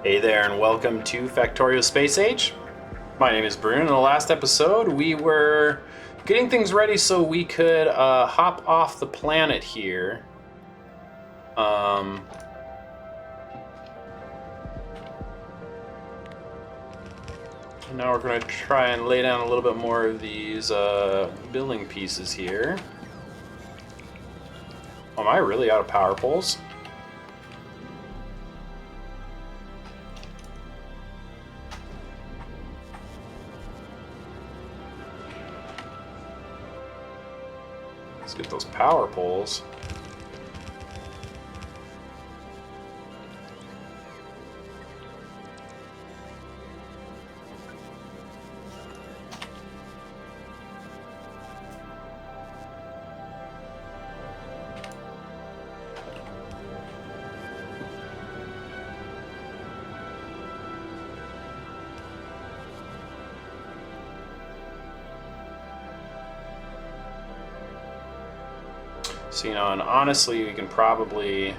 Hey there, and welcome to Factorio Space Age. My name is Bruno. In the last episode, we were getting things ready so we could hop off the planet here. And now we're going to try and lay down a little bit more of these building pieces here. Am I really out of power poles? Let's get those power poles. So, and honestly, we can probably...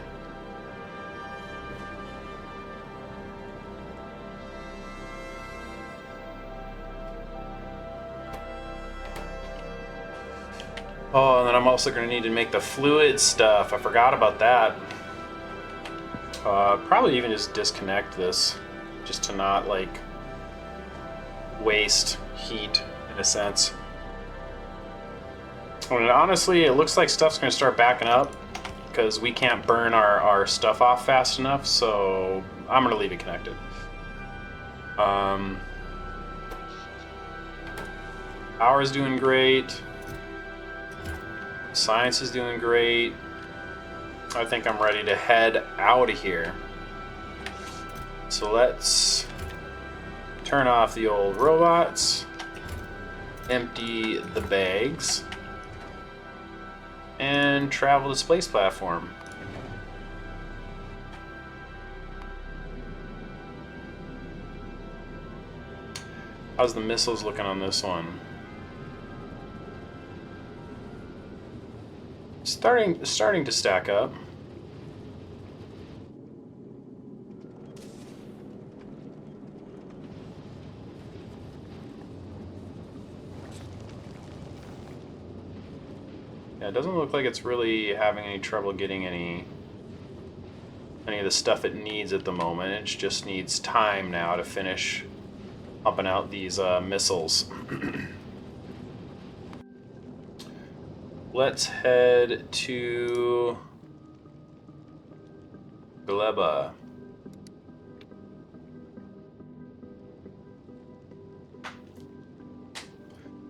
Oh, and then I'm also going to need to make the fluid stuff. I forgot about that. Probably even just disconnect this, just to not, like, waste heat, in a sense. And honestly, it looks like stuff's going to start backing up because we can't burn our stuff off fast enough, so I'm going to leave it connected. Power's doing great. Science is doing great. I think I'm ready to head out of here. So let's turn off the old robots, empty the bags, and travel to Space Platform. How's the missiles looking on this one? Starting to stack up. Yeah, it doesn't look like it's really having any trouble getting any of the stuff it needs at the moment. It just needs time now to finish pumping out these missiles. Let's head to Gleba.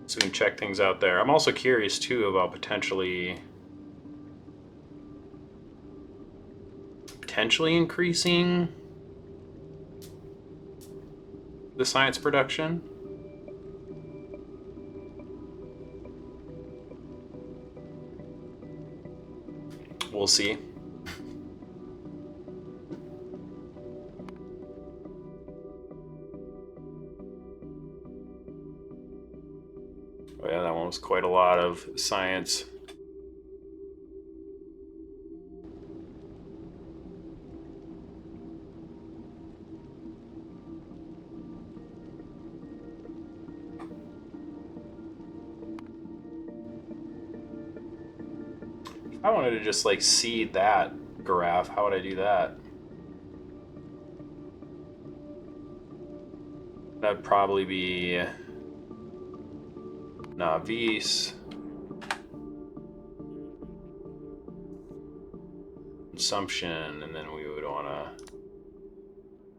So we can check things out there. I'm also curious too about potentially increasing the science production. We'll see. Oh yeah, that one was quite a lot of science. If I wanted to just like seed that graph, how would I do that? That'd probably be Navis, consumption, and then we would want to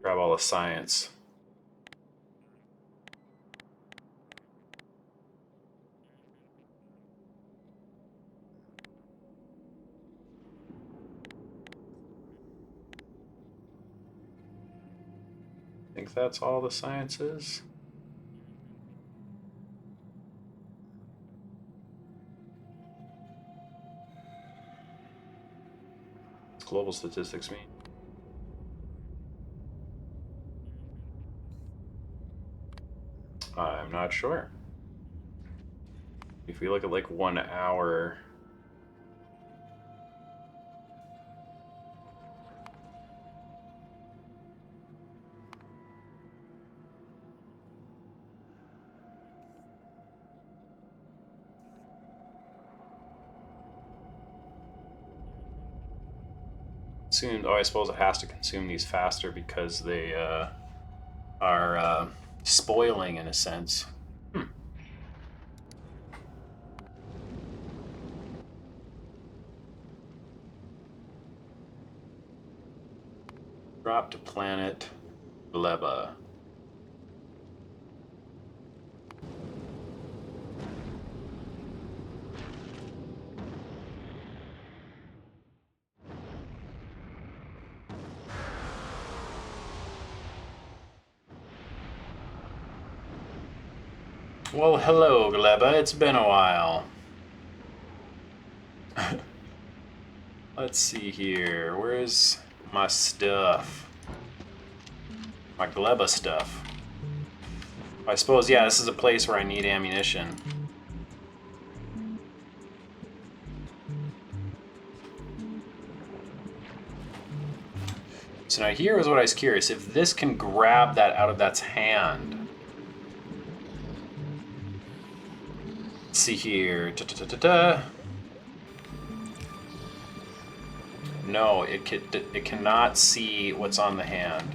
grab all the science. I think that's all the science is. Global statistics mean? I'm not sure. If we look at like 1 hour, consumed. Oh, I suppose it has to consume these faster because they are spoiling in a sense. Drop to planet Gleba. Well, hello, Gleba. It's been a while. Let's see here. Where's my stuff? My Gleba stuff. I suppose, yeah, this is a place where I need ammunition. So now here is what I was curious. If this can grab that out of that's hand. Let's see here. No, it cannot see what's on the hand.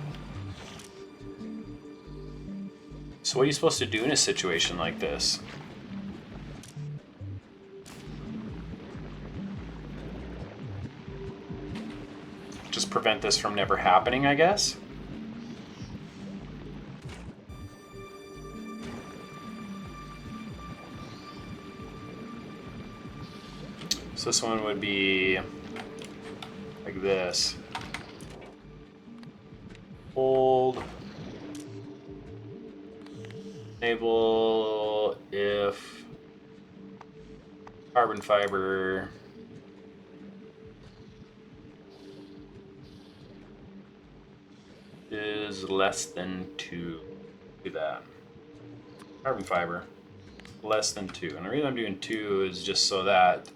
So what are you supposed to do in a situation like this? Just prevent this from never happening, I guess? So this one would be like this. Hold. Enable if carbon fiber is less than 2. Do that. Carbon fiber less than 2. And the reason I'm doing 2 is just so that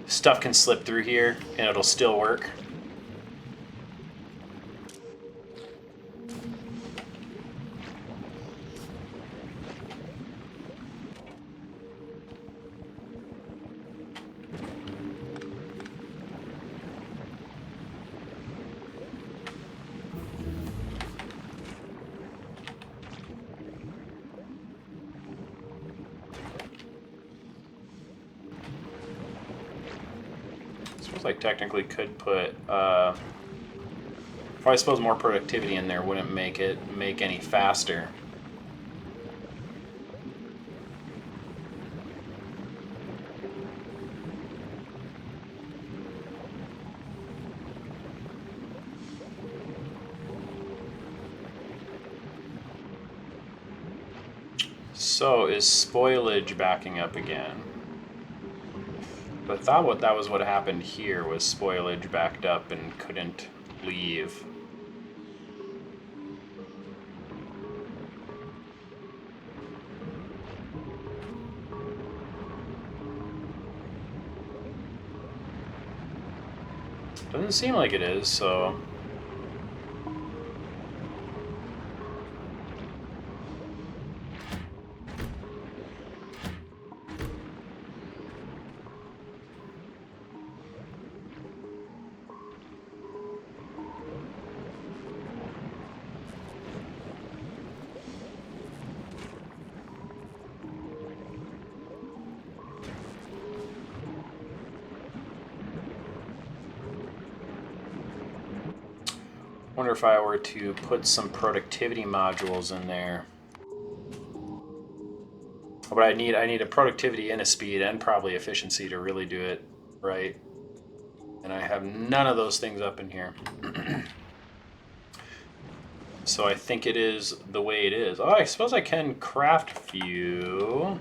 stuff can slip through here and it'll still work. I technically could put, well, I suppose more productivity in there wouldn't make it make any faster. So is spoilage backing up again? I thought that was what happened here, was spoilage backed up and couldn't leave. Doesn't seem like it is, so... wonder if I were to put some productivity modules in there. But I need a productivity and a speed and probably efficiency to really do it right. And I have none of those things up in here. So I think it is the way it is. Oh, I suppose I can craft a few.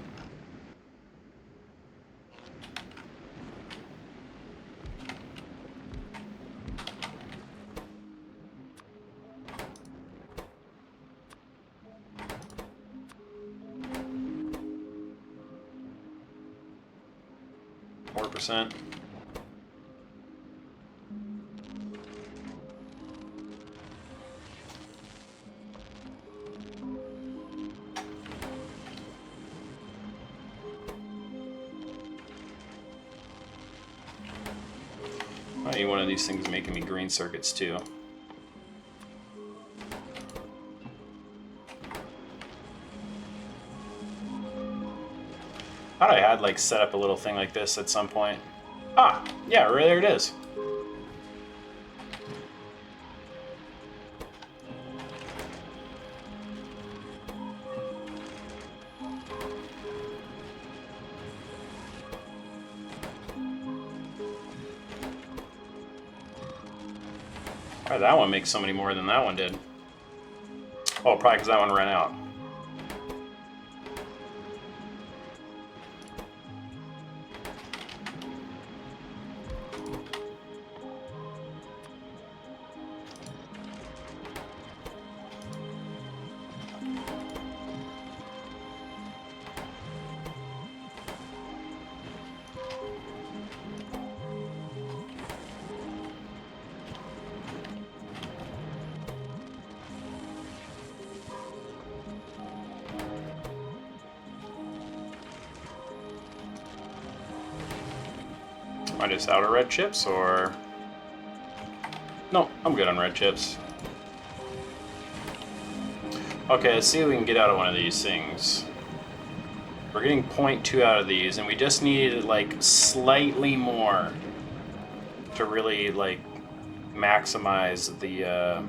4%. Any one of these things making me green circuits too. I thought I had like set up a little thing like this at some point. Ah, yeah, right there it is. Why did that one make so many more than that one did? Oh, probably because that one ran out. Am I just out of red chips, or... No, I'm good on red chips. Okay, let's see if we can get out of one of these things. We're getting 0.2 out of these, and we just need, like, slightly more to really, like, maximize the,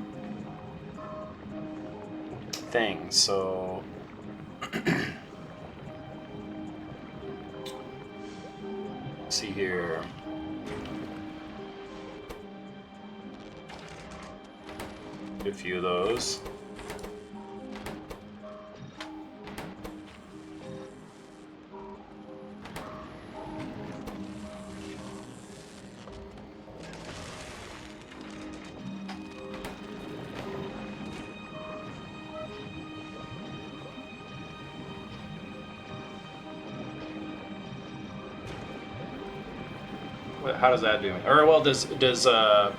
thing, so... Let's see here. A few of those. How does that do? Or well, does the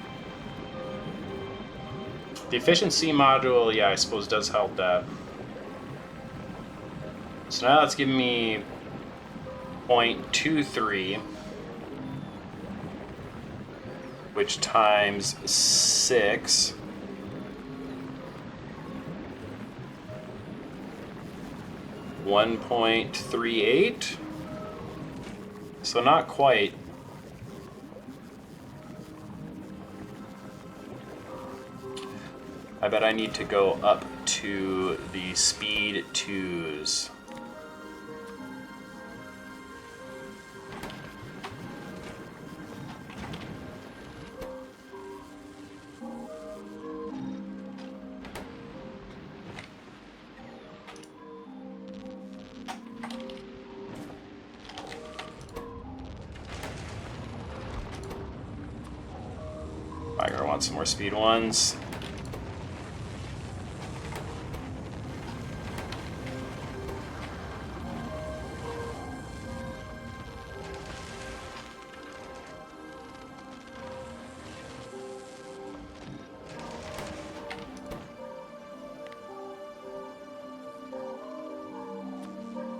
efficiency module? Yeah, I suppose does help that. So now that's giving me 0.23, which times 6. $1.38. So not quite. I bet I need to go up to the speed 2s. I gotta want some more speed 1s.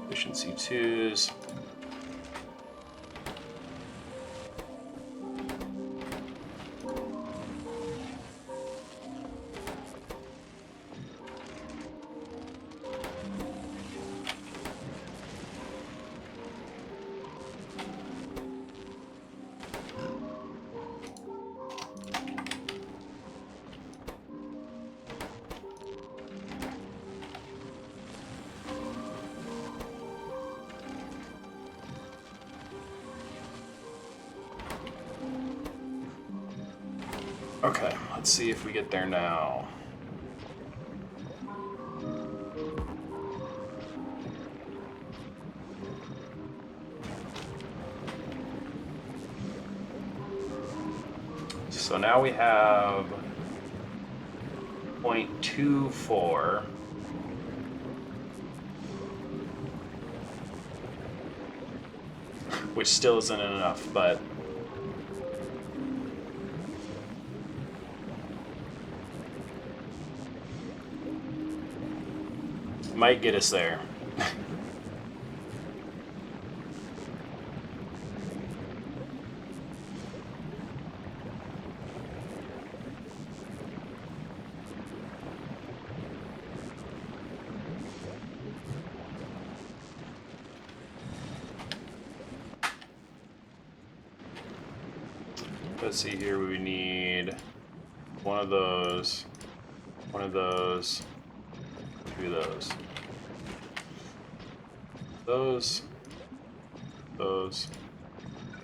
Efficiency 2s. Okay, let's see if we get there now. So now we have 0.24. Which still isn't enough, but might get us there. let's see here. We need one of those, two of those,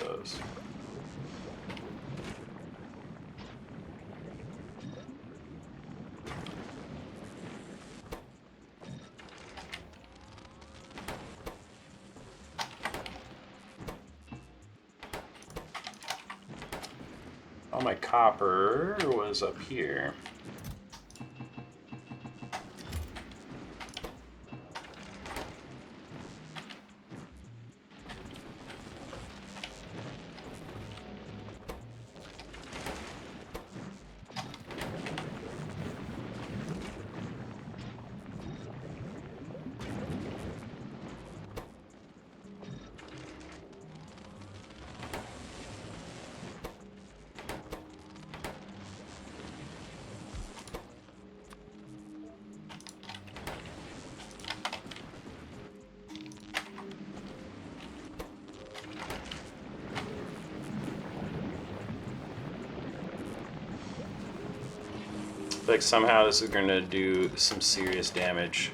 those. All my copper was up here. Like somehow this is going to do some serious damage.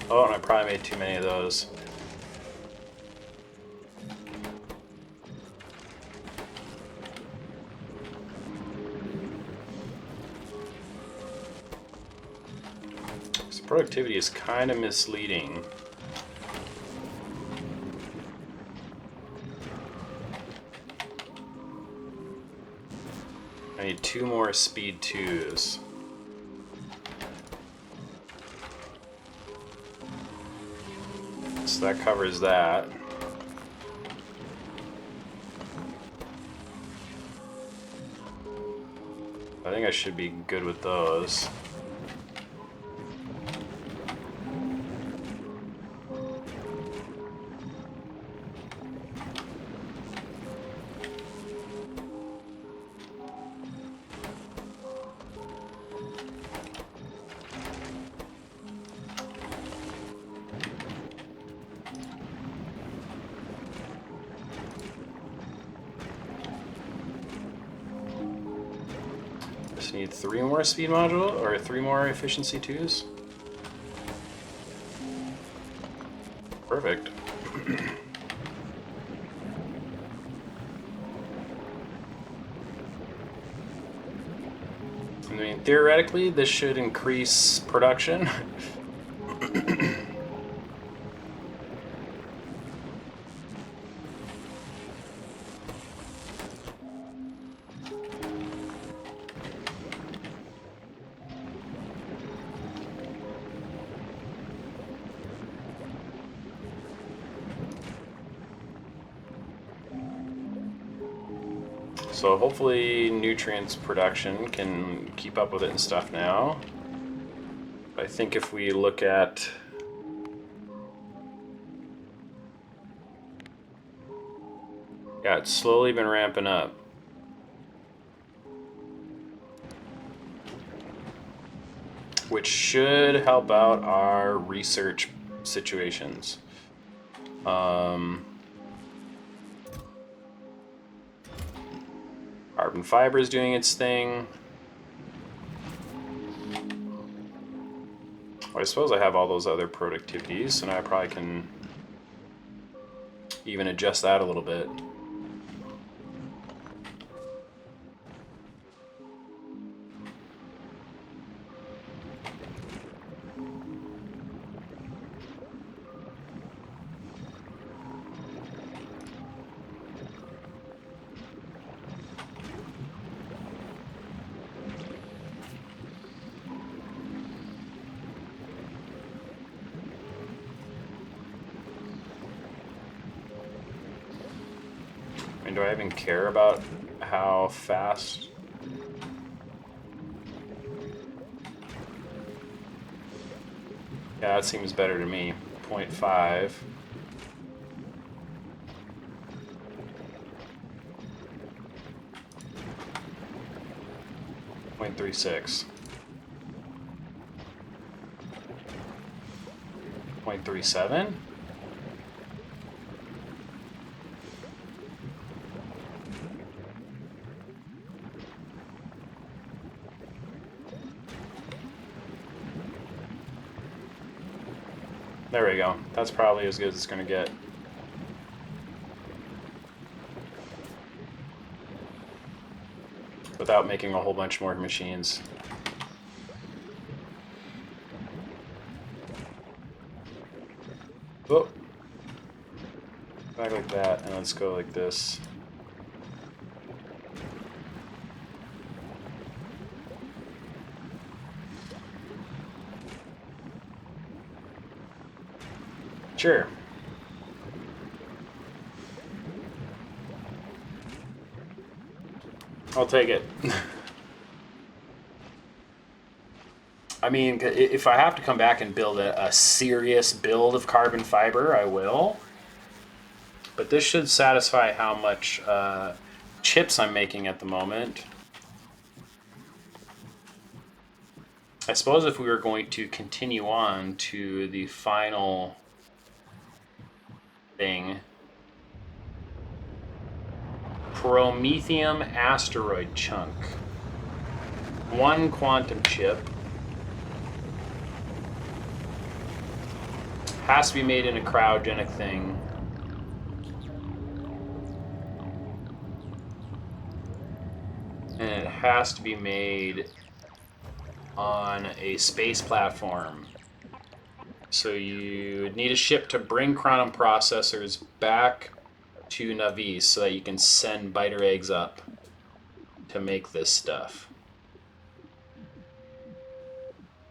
Oh, and I probably made too many of those. So productivity is kind of misleading. I need 2 more speed 2s. So that covers that. I think I should be good with those. Just need 3 more speed module, or 3 more efficiency 2s. Perfect. I mean, theoretically, this should increase production. So hopefully nutrients production can keep up with it and stuff now. I think if we look at yeah, it's slowly been ramping up. Which should help out our research situations. Carbon fiber is doing its thing. Well, I suppose I have all those other productivities, so now I probably can even adjust that a little bit. Do I even care about how fast? Yeah, that seems better to me. 0.5. 0.36. 0.37? There we go. That's probably as good as it's going to get. Without making a whole bunch more machines. Oh. Back like that, and let's go like this. Sure. I'll take it. I mean, if I have to come back and build a serious build of carbon fiber, I will. But this should satisfy how much chips I'm making at the moment. I suppose if we were going to continue on to the final thing, Promethium asteroid chunk. 1 quantum chip. Has to be made in a cryogenic thing. And it has to be made on a space platform. So you need a ship to bring quantum processors back to Navis so that you can send biter eggs up to make this stuff.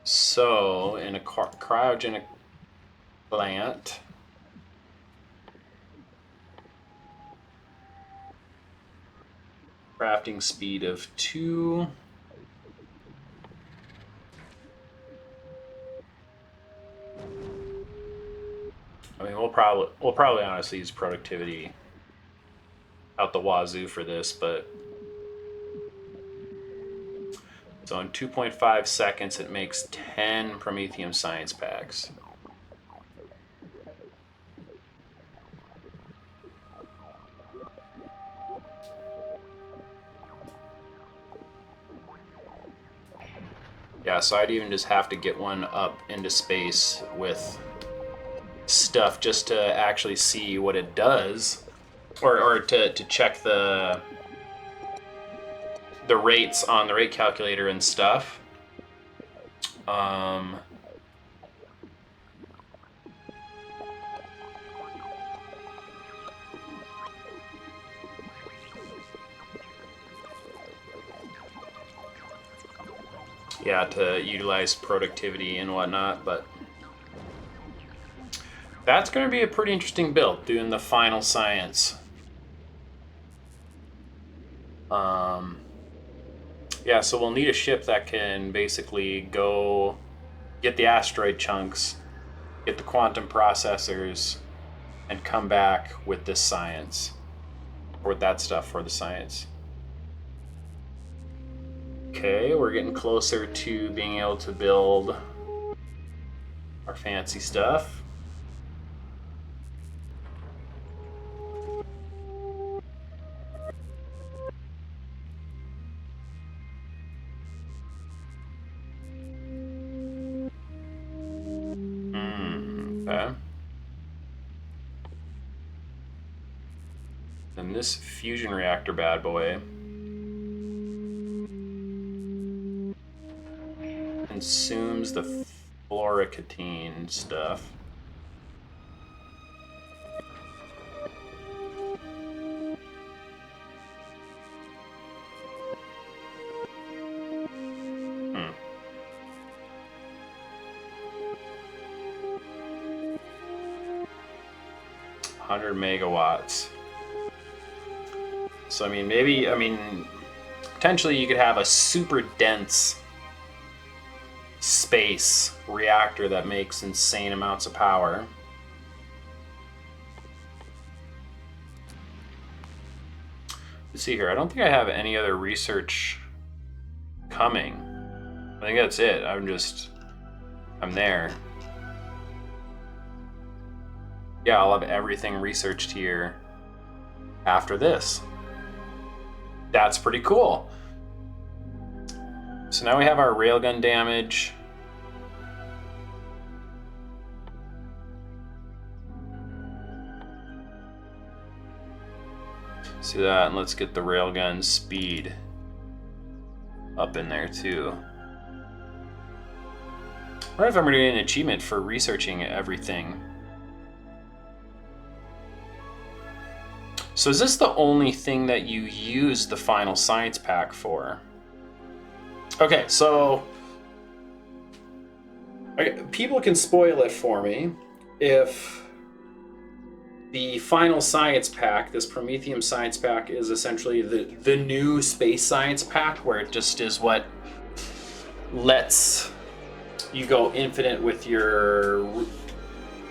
So in a cryogenic plant, crafting speed of 2. I mean, we'll probably honestly use productivity out the wazoo for this, but so in 2.5 seconds it makes 10 Promethium science packs. Yeah, so I'd even just have to get one up into space with stuff just to actually see what it does, or to check the rates on the rate calculator and stuff. Yeah, to utilize productivity and whatnot, but that's going to be a pretty interesting build, doing the final science. Yeah, so we'll need a ship that can basically go get the asteroid chunks, get the quantum processors, and come back with this science, or with that stuff for the science. Okay, we're getting closer to being able to build our fancy stuff. Okay. And this fusion reactor bad boy consumes the fluorocatine stuff. Hmm. 100 megawatts. So, potentially you could have a super dense space reactor that makes insane amounts of power. Let's see here. I don't think I have any other research coming. I think that's it. I'm there. Yeah, I'll have everything researched here after this. That's pretty cool. So now we have our railgun damage. do that, and let's get the railgun speed up in there too. I wonder if I'm getting an achievement for researching everything. So is this the only thing that you use the final science pack for? Okay, so people can spoil it for me if the final science pack, this Prometheum science pack, is essentially the new space science pack, where it just is what lets you go infinite with your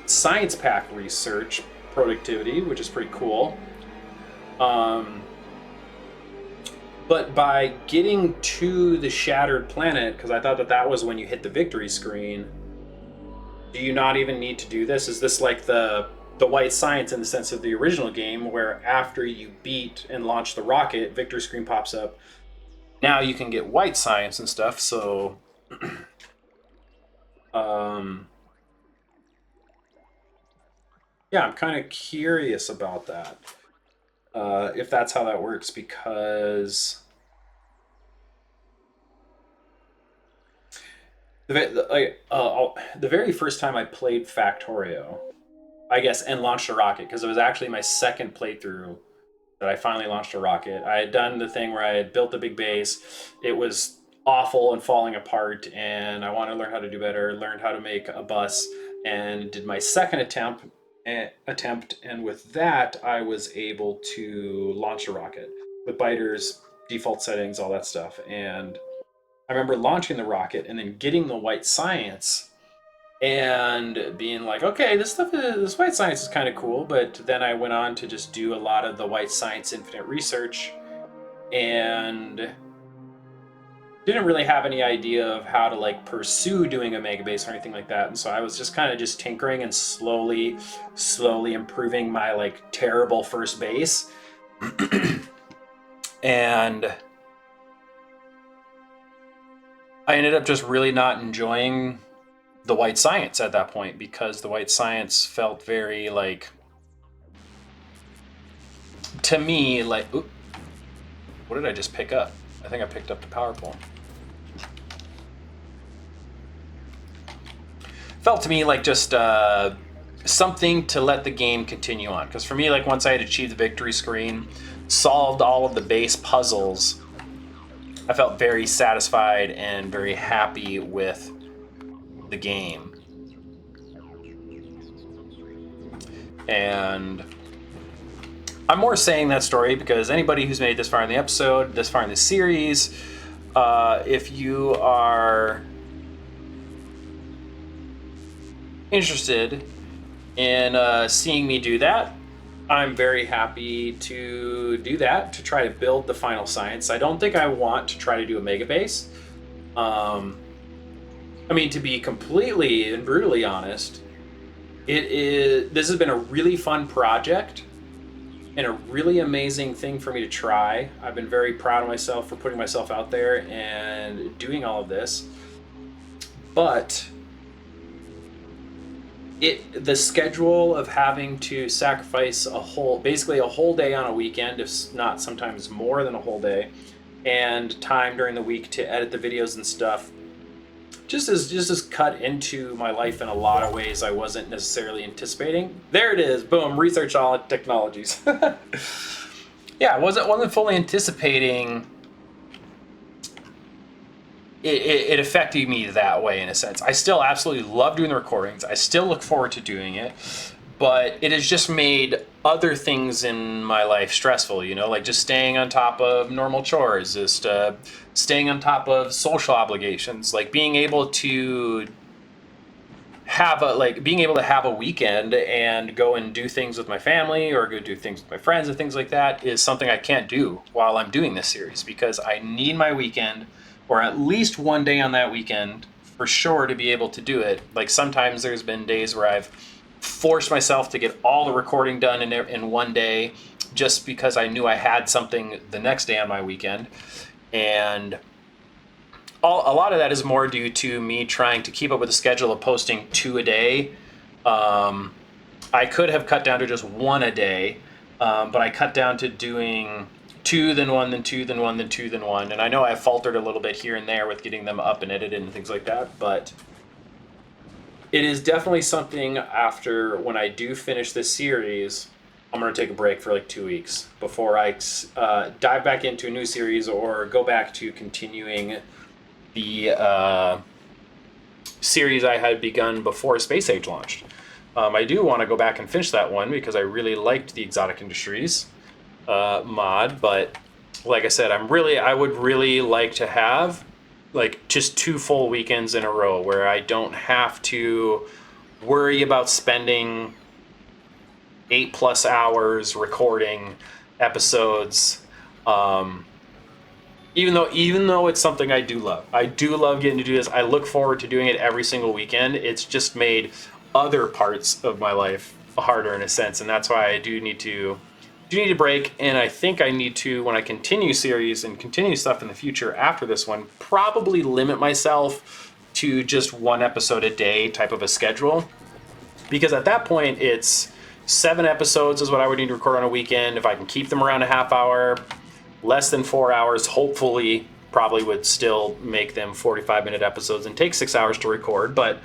science pack research productivity, which is pretty cool. But by getting to the shattered planet, because I thought that was when you hit the victory screen, do you not even need to do this? Is this like the white science in the sense of the original game, where after you beat and launch the rocket, victory screen pops up? Now you can get white science and stuff, so yeah, I'm kind of curious about that. If that's how that works, because the very first time I played Factorio, I guess, and launched a rocket, because it was actually my second playthrough that I finally launched a rocket. I had done the thing where I had built the big base. It was awful and falling apart, and I wanted to learn how to do better, learned how to make a bus, and did my second attempt, and with that I was able to launch a rocket with biters, default settings, all that stuff. And I remember launching the rocket and then getting the white science and being like, okay, this white science is kind of cool. But then I went on to just do a lot of the white science infinite research and didn't really have any idea of how to like pursue doing a mega base or anything like that. And so I was just kind of just tinkering and slowly improving my like terrible first base. And I ended up just really not enjoying the white science at that point, because the white science felt very like, to me, like, oop, what did I just pick up? I think I picked up the power pole. Felt to me like just something to let the game continue on. Because for me, like, once I had achieved the victory screen, solved all of the base puzzles, I felt very satisfied and very happy with the game. And I'm more saying that story because anybody who's made this far in the episode, this far in the series, if you are interested in seeing me do that, I'm very happy to do that, to try to build the final science. I don't think I want to try to do a mega base. I mean, to be completely and brutally honest, this has been a really fun project and a really amazing thing for me to try. I've been very proud of myself for putting myself out there and doing all of this. But the schedule of having to sacrifice basically a whole day on a weekend, if not sometimes more than a whole day, and time during the week to edit the videos and stuff, just as cut into my life in a lot of ways I wasn't necessarily anticipating. There it is, boom, research all technologies. Yeah, I wasn't fully anticipating it affected me that way, in a sense. I still absolutely love doing the recordings. I still look forward to doing it, but it has just made other things in my life stressful, like just staying on top of normal chores, just staying on top of social obligations, like being able to have a weekend and go and do things with my family or go do things with my friends and things like that is something I can't do while I'm doing this series, because I need my weekend, or at least one day on that weekend for sure, to be able to do it. Like, sometimes there's been days where I've forced myself to get all the recording done in one day just because I knew I had something the next day on my weekend. And a lot of that is more due to me trying to keep up with the schedule of posting 2 a day. I could have cut down to just 1 a day, But I cut down to doing 2, then 1, then 2, then 1, then 2, then 1. And I know I faltered a little bit here and there with getting them up and edited and things like that, but it is definitely something after when I do finish this series, I'm going to take a break for like 2 weeks before I dive back into a new series or go back to continuing the series I had begun before Space Age launched. I do want to go back and finish that one because I really liked the Exotic Industries mod, but like I said, I would really like to have like just 2 full weekends in a row where I don't have to worry about spending 8+ hours recording episodes. Even though it's something I do love. I do love getting to do this. I look forward to doing it every single weekend. It's just made other parts of my life harder in a sense, and that's why I do need to break. And I think I need to, when I continue series and continue stuff in the future after this one, probably limit myself to just 1 episode a day type of a schedule, because at that point it's 7 episodes is what I would need to record on a weekend. If I can keep them around a half hour, less than 4 hours, hopefully, probably would still make them 45-minute episodes and take 6 hours to record, but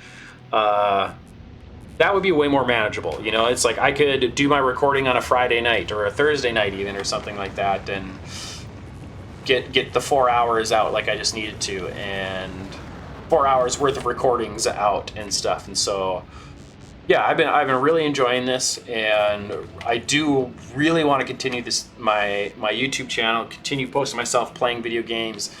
that would be way more manageable. You know, it's like I could do my recording on a Friday night or a Thursday night even or something like that and get the 4 hours out like I just needed to, and 4 hours worth of recordings out and stuff. And so yeah, I've been really enjoying this, and I do really want to continue this my YouTube channel, continue posting myself playing video games,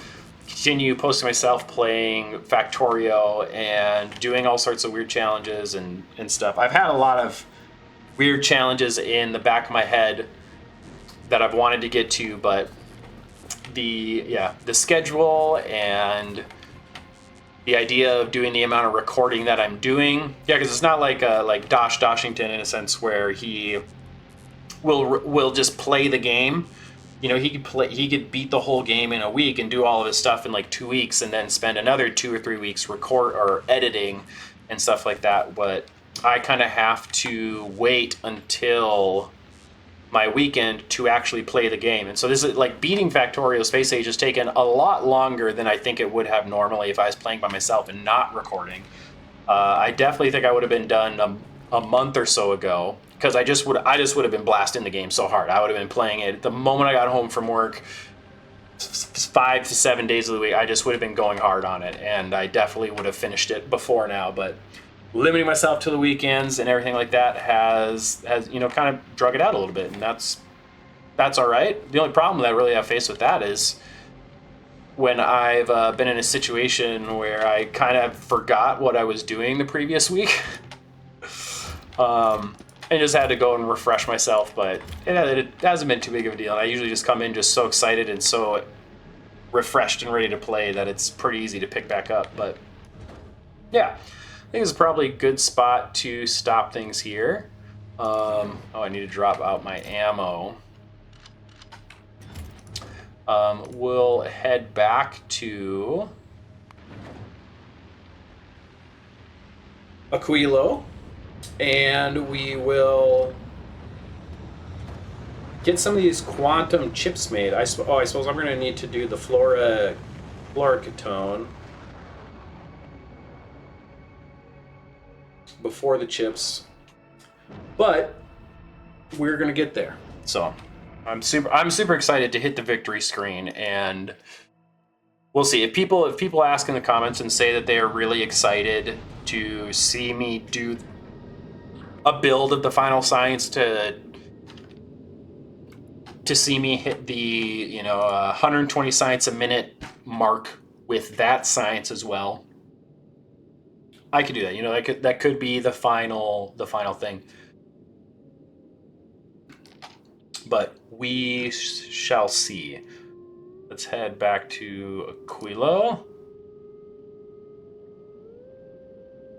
continue posting myself playing Factorio and doing all sorts of weird challenges and stuff. I've had a lot of weird challenges in the back of my head that I've wanted to get to, but the schedule and the idea of doing the amount of recording that I'm doing, because it's not like Dosh Doshington in a sense where he will just play the game. You know, he could beat the whole game in a week and do all of his stuff in like 2 weeks, and then spend another 2 or 3 weeks record or editing and stuff like that. But I kind of have to wait until my weekend to actually play the game. And so this is like beating Factorio Space Age has taken a lot longer than I think it would have normally if I was playing by myself and not recording. I definitely think I would have been done a month or so ago, because I just would have been blasting the game so hard. I would have been playing it the moment I got home from work, 5 to 7 days of the week. I just would have been going hard on it, and I definitely would have finished it before now. But limiting myself to the weekends and everything like that has kind of drug it out a little bit, and that's all right. The only problem that I really have faced with that is when I've been in a situation where I kind of forgot what I was doing the previous week. I just had to go and refresh myself, but it hasn't been too big of a deal. And I usually just come in just so excited and so refreshed and ready to play that it's pretty easy to pick back up. But yeah, I think it's probably a good spot to stop things here. I need to drop out my ammo. We'll head back to Aquilo, and we will get some of these quantum chips made. I suppose I'm going to need to do the fluorocatone before the chips, but we're going to get there. So I'm super excited to hit the victory screen, and we'll see if people ask in the comments and say that they are really excited to see me do a build of the final science, to see me hit the 120 science a minute mark with that science as well. I could do that. That could be the final thing. But we shall see. Let's head back to Aquilo.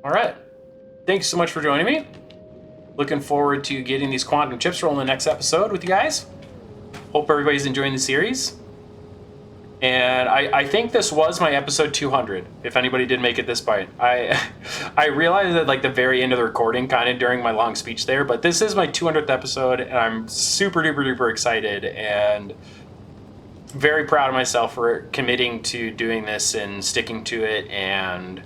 All right. Thanks so much for joining me. Looking forward to getting these quantum chips rolling in the next episode with you guys. Hope everybody's enjoying the series. And I think this was my episode 200, if anybody did make it this point. I realized at like the very end of the recording, kind of during my long speech there, but this is my 200th episode, and I'm super duper duper excited and very proud of myself for committing to doing this and sticking to it and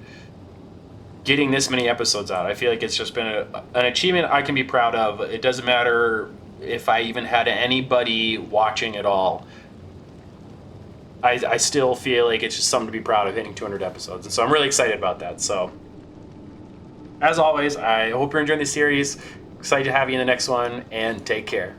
getting this many episodes out. I feel like it's just been an achievement I can be proud of. It doesn't matter if I even had anybody watching at all. I still feel like it's just something to be proud of, hitting 200 episodes. And so I'm really excited about that. So, as always, I hope you're enjoying the series. Excited to have you in the next one, and take care.